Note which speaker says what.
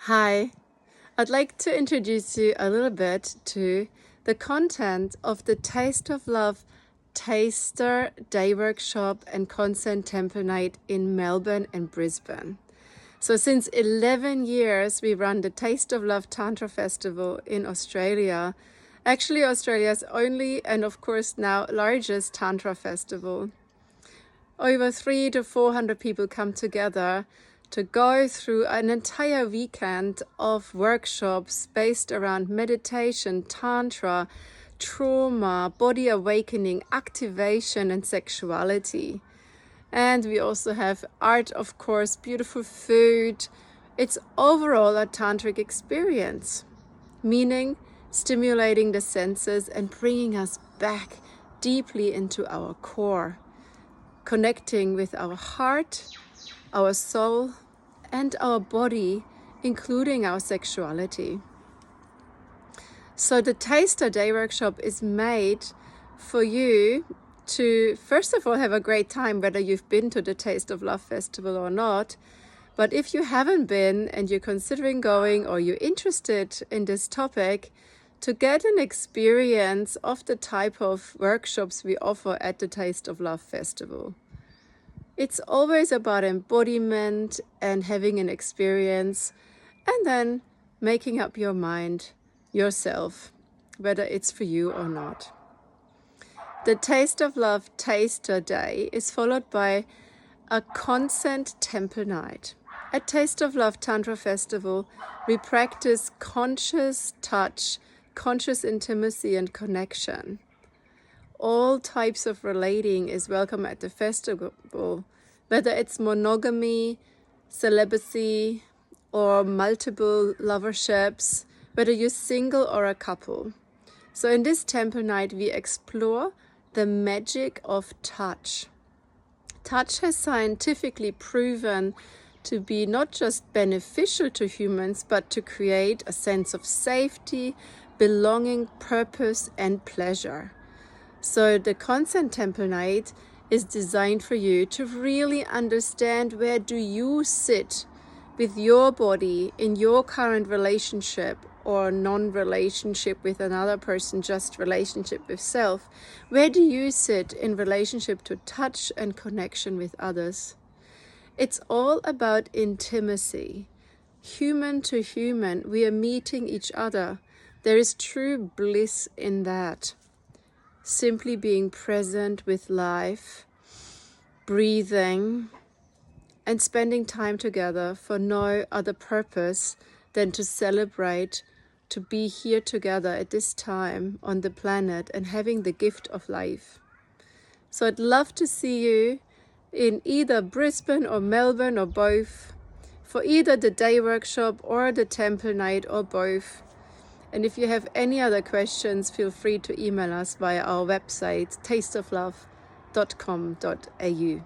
Speaker 1: Hi, I'd like to introduce you a little bit to the content of the Taste of Love Taster Day Workshop and Consent Temple Night in Melbourne and Brisbane. So since 11 years, we run the Taste of Love Tantra Festival in Australia. Actually, Australia's only and of course now largest Tantra festival. Over 300 to 400 people come together to go through an entire weekend of workshops based around meditation, tantra, trauma, body awakening, activation, and sexuality. And we also have art, of course, beautiful food. It's overall a tantric experience, meaning stimulating the senses and bringing us back deeply into our core, connecting with our heart, our soul, and our body, including our sexuality. So the Taster Day Workshop is made for you to, first of all, have a great time, whether you've been to the Taste of Love Festival or not. But if you haven't been and you're considering going, or you're interested in this topic, to get an experience of the type of workshops we offer at the Taste of Love Festival. It's always about embodiment and having an experience, and then making up your mind yourself, whether it's for you or not. The Taste of Love Taster Day is followed by a Consent Temple Night. At Taste of Love Tantra Festival, we practice conscious touch, conscious intimacy, and connection. All types of relating is welcome at the festival, whether it's monogamy, celibacy, or multiple loverships, whether you're single or a couple. So in this temple night, we explore the magic of touch. Touch has scientifically proven to be not just beneficial to humans, but to create a sense of safety, belonging, purpose, and pleasure. So the Consent Temple Night is designed for you to really understand where do you sit with your body in your current relationship or non-relationship with another person, just relationship with self. Where do you sit in relationship to touch and connection with others? It's all about intimacy. Human to human, we are meeting each other. There is true bliss in that. Simply being present with life, breathing, and spending time together for no other purpose than to celebrate, to be here together at this time on the planet and having the gift of life. So I'd love to see you in either Brisbane or Melbourne or both, for either the day workshop or the temple night or both. And if you have any other questions, feel free to email us via our website, tasteoflove.com.au.